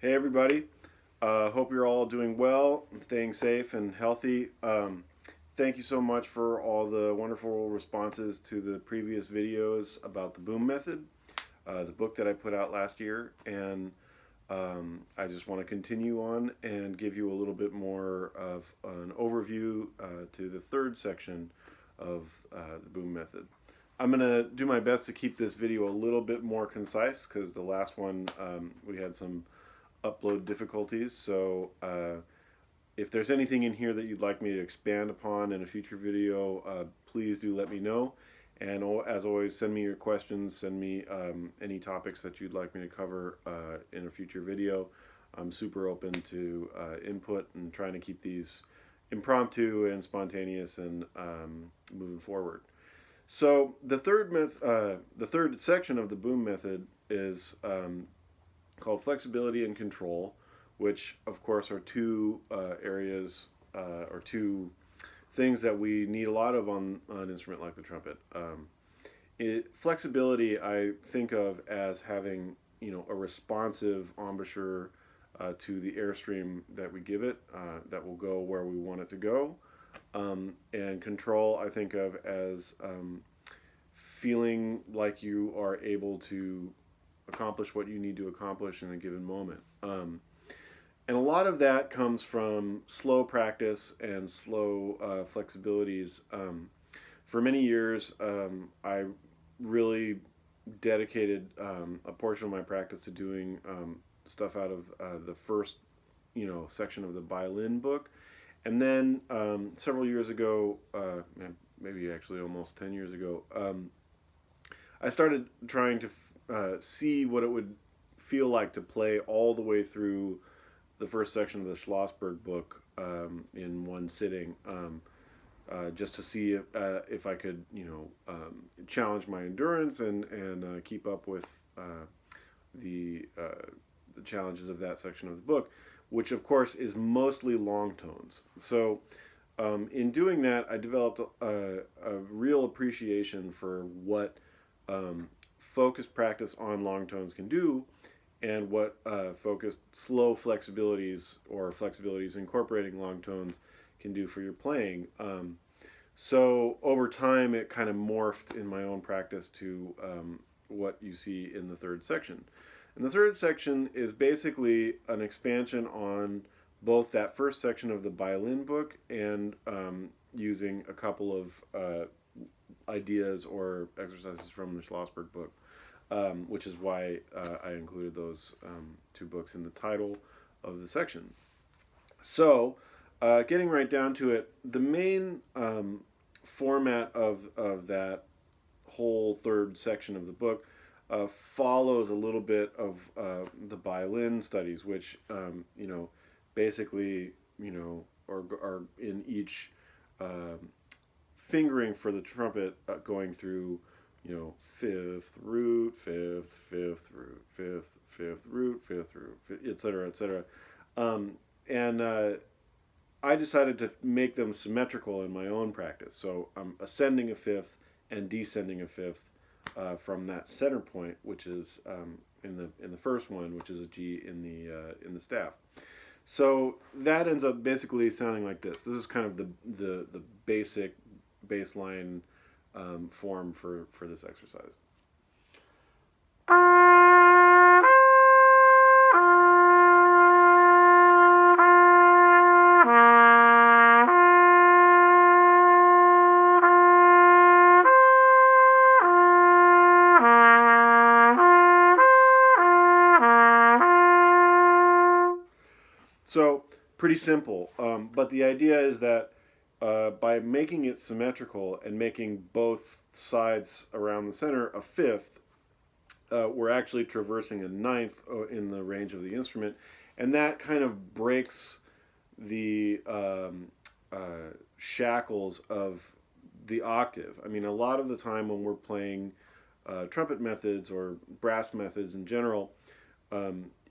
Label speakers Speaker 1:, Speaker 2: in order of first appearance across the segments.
Speaker 1: Hey everybody, hope you're all doing well and staying safe and healthy. Thank you so much for all the wonderful responses to the previous videos about the boom method, the book that I put out last year. And I just want to continue on and give you a little bit more of an overview to the third section of the boom method. I'm going to do my best to keep this video a little bit more concise because the last one we had some upload difficulties. So if there's anything in here that you'd like me to expand upon in a future video, please do let me know. And as always, send me your questions, send me any topics that you'd like me to cover in a future video. I'm super open to input and trying to keep these impromptu and spontaneous and moving forward. So the third section of the boom method is called flexibility and control, which of course are two areas or two things that we need a lot of on an instrument like the trumpet. Flexibility I think of as having a responsive embouchure to the airstream that we give it that will go where we want it to go. And control I think of as feeling like you are able to accomplish what you need to accomplish in a given moment. And a lot of that comes from slow practice and slow flexibilities. For many years, I really dedicated a portion of my practice to doing stuff out of the first, section of the violin book. And then several years ago, maybe actually almost 10 years ago, I started trying to see what it would feel like to play all the way through the first section of the Schlossberg book in one sitting, just to see if I could, challenge my endurance and keep up with the challenges of that section of the book, which of course is mostly long tones. So in doing that, I developed a real appreciation for what focused practice on long tones can do, and what focused slow flexibilities or flexibilities incorporating long tones can do for your playing. So over time, it kind of morphed in my own practice to what you see in the third section. And the third section is basically an expansion on both that first section of the violin book and using a couple of ideas or exercises from the Schlossberg book, which is why I included those two books in the title of the section. So, getting right down to it, the main format of that whole third section of the book follows a little bit of the violin studies, which basically are in each fingering for the trumpet going through, fifth root, fifth root, fifth root, fifth root, etc., etc. And I decided to make them symmetrical in my own practice. So I'm ascending a fifth and descending a fifth from that center point, which is in the first one, which is a G in the staff. So that ends up basically sounding like this. This is kind of the basic baseline form for this exercise. So pretty simple, but the idea is that by making it symmetrical and making both sides around the center a fifth, we're actually traversing a ninth in the range of the instrument, and that kind of breaks the shackles of the octave. I mean, a lot of the time when we're playing trumpet methods or brass methods in general,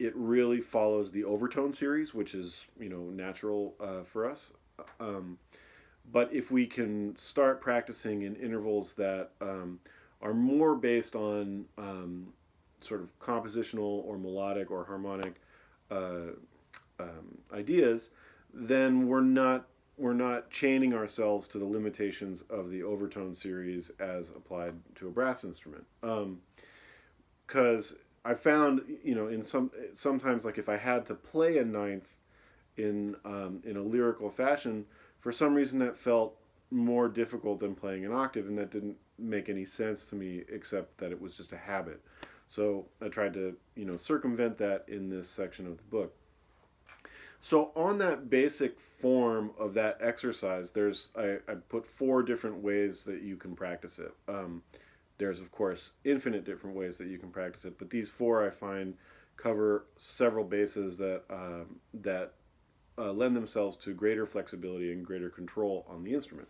Speaker 1: it really follows the overtone series, which is natural for us. But if we can start practicing in intervals that are more based on sort of compositional or melodic or harmonic ideas, then we're not chaining ourselves to the limitations of the overtone series as applied to a brass instrument. Because I found, in sometimes, like, if I had to play a ninth in a lyrical fashion, for some reason that felt more difficult than playing an octave, and that didn't make any sense to me, except that it was just a habit. So I tried to, circumvent that in this section of the book. So on that basic form of that exercise, I put 4 different ways that you can practice it. There's, of course, infinite different ways that you can practice it, but these 4 I find cover several bases that lend themselves to greater flexibility and greater control on the instrument.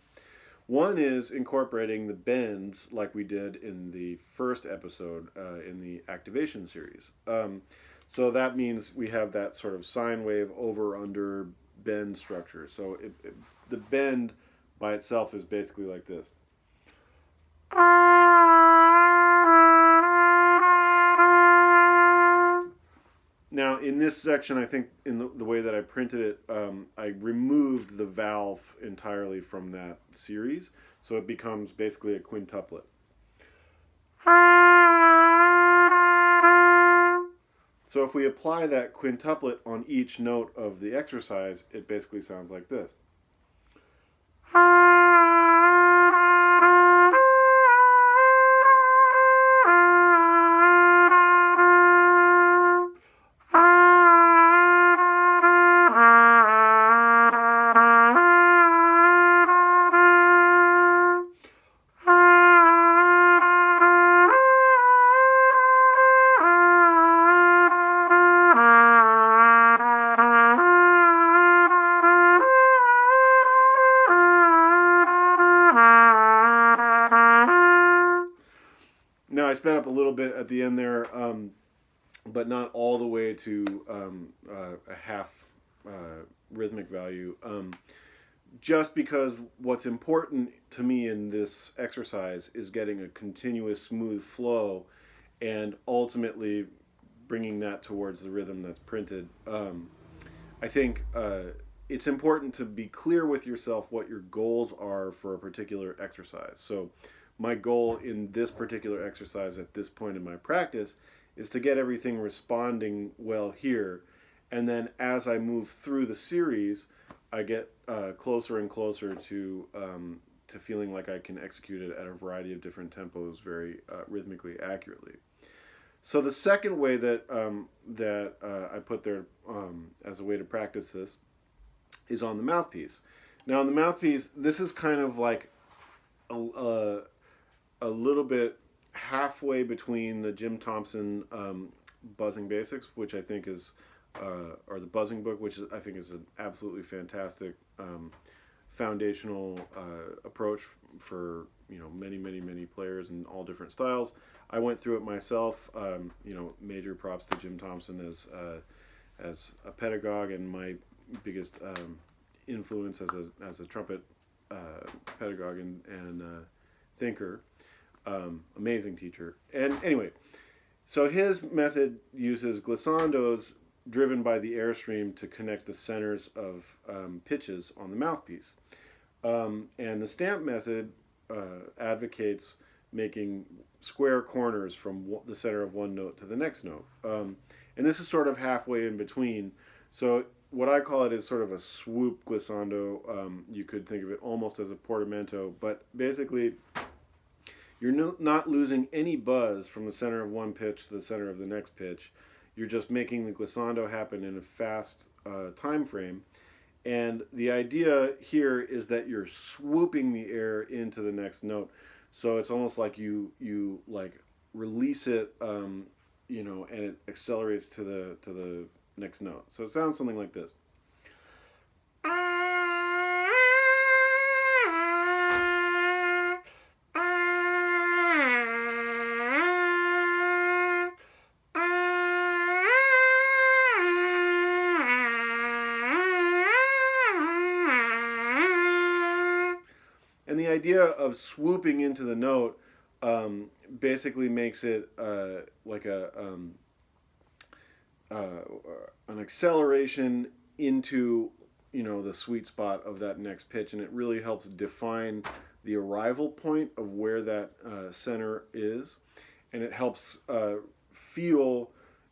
Speaker 1: One is incorporating the bends like we did in the first episode in the activation series. So that means we have that sort of sine wave over under bend structure. So the bend by itself is basically like this. Now, in this section, I think in the way that I printed it, I removed the valve entirely from that series, so it becomes basically a quintuplet. So if we apply that quintuplet on each note of the exercise, it basically sounds like this. Now, I sped up a little bit at the end there, but not all the way to a half rhythmic value. Just because what's important to me in this exercise is getting a continuous smooth flow and ultimately bringing that towards the rhythm that's printed. I think it's important to be clear with yourself what your goals are for a particular exercise. So my goal in this particular exercise at this point in my practice is to get everything responding well here. And then as I move through the series, I get closer and closer to feeling like I can execute it at a variety of different tempos very rhythmically accurately. So the second way that I put there as a way to practice this is on the mouthpiece. Now on the mouthpiece, this is kind of like a little bit halfway between the Jim Thompson buzzing basics, which I think is, or the buzzing book, which I think is an absolutely fantastic foundational approach for many players in all different styles. I went through it myself. Major props to Jim Thompson as a pedagogue and my biggest influence as a trumpet pedagogue and thinker. Amazing teacher. And anyway, so his method uses glissandos driven by the airstream to connect the centers of pitches on the mouthpiece. And the stamp method advocates making square corners from the center of one note to the next note. And this is sort of halfway in between. So what I call it is sort of a swoop glissando. You could think of it almost as a portamento, but basically you're not losing any buzz from the center of one pitch to the center of the next pitch. You're just making the glissando happen in a fast time frame. And the idea here is that you're swooping the air into the next note. So it's almost like you like release it, and it accelerates to the next note. So it sounds something like this. And the idea of swooping into the note basically makes it like an acceleration into, you know, the sweet spot of that next pitch, and it really helps define the arrival point of where that center is, and it helps feel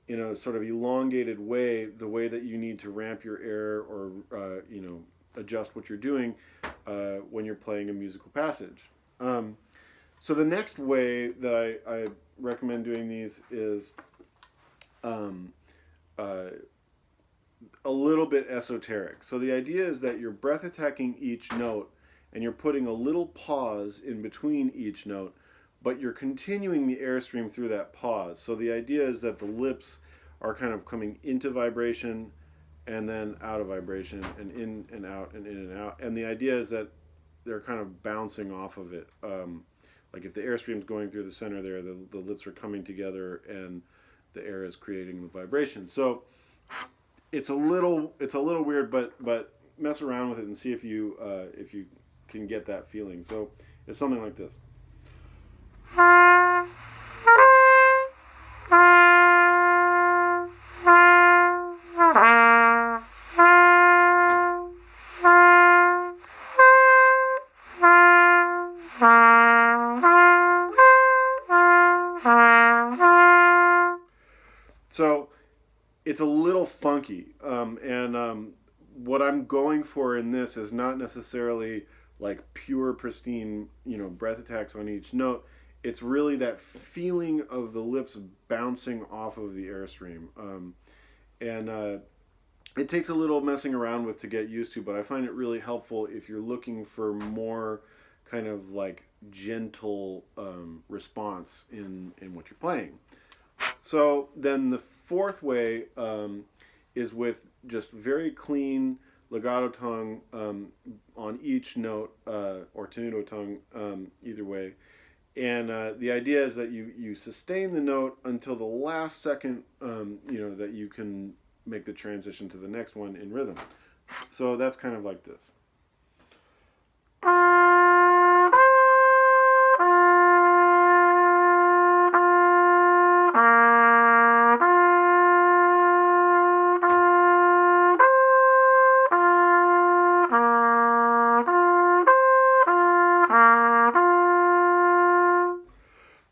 Speaker 1: in a sort of elongated way the way that you need to ramp your air or you know, adjust what you're doing when you're playing a musical passage. So the next way that I recommend doing these is a little bit esoteric. So the idea is that you're breath attacking each note and you're putting a little pause in between each note, but you're continuing the airstream through that pause. So the idea is that the lips are kind of coming into vibration and then out of vibration and in and out and in and out. And the idea is that they're kind of bouncing off of it. Like if the airstream's going through the center there, the lips are coming together and the air is creating the vibration. So it's a little weird, but mess around with it and see if you can get that feeling. So it's something like this. So it's a little funky, and what I'm going for in this is not necessarily like pure pristine, you know, breath attacks on each note. It's really that feeling of the lips bouncing off of the airstream, and it takes a little messing around with to get used to, but I find it really helpful if you're looking for more kind of like gentle response in what you're playing. So then the fourth way is with just very clean legato tongue on each note, or tenuto tongue, either way. And the idea is that you sustain the note until the last second, you know, that you can make the transition to the next one in rhythm. So that's kind of like this.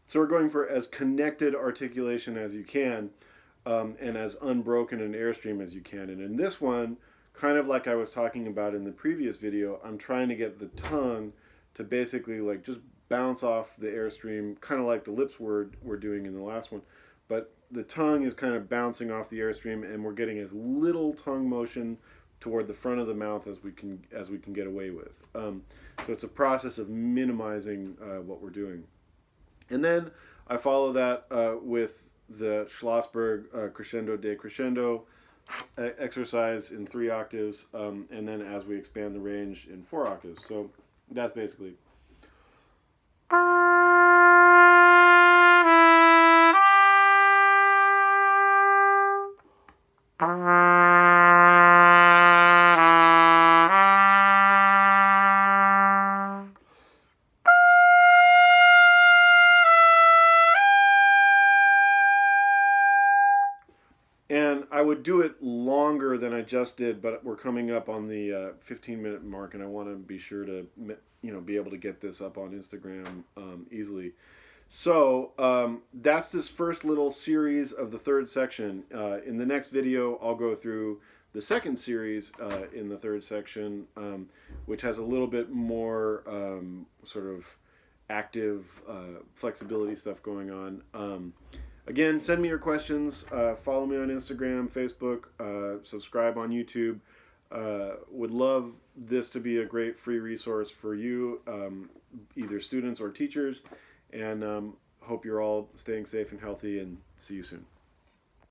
Speaker 1: So we're going for as connected articulation as you can, and as unbroken an airstream as you can. And in this one, kind of like I was talking about in the previous video, I'm trying to get the tongue to basically like just bounce off the airstream, kind of like the lips were doing in the last one. But the tongue is kind of bouncing off the airstream, and we're getting as little tongue motion toward the front of the mouth as we can get away with. So it's a process of minimizing what we're doing. And then I follow that with the Schlossberg crescendo decrescendo exercise in 3 octaves, and then as we expand the range in 4 octaves. So that's basically. And I would do it longer than I just did, but we're coming up on the 15-minute mark, and I want to be sure to, you know, be able to get this up on Instagram easily. So that's this first little series of the 3rd section. In the next video, I'll go through the 2nd series in the 3rd section, which has a little bit more sort of active flexibility stuff going on. Again, send me your questions. Follow me on Instagram, Facebook, subscribe on YouTube. Would love this to be a great free resource for you, either students or teachers. And hope you're all staying safe and healthy, and see you soon.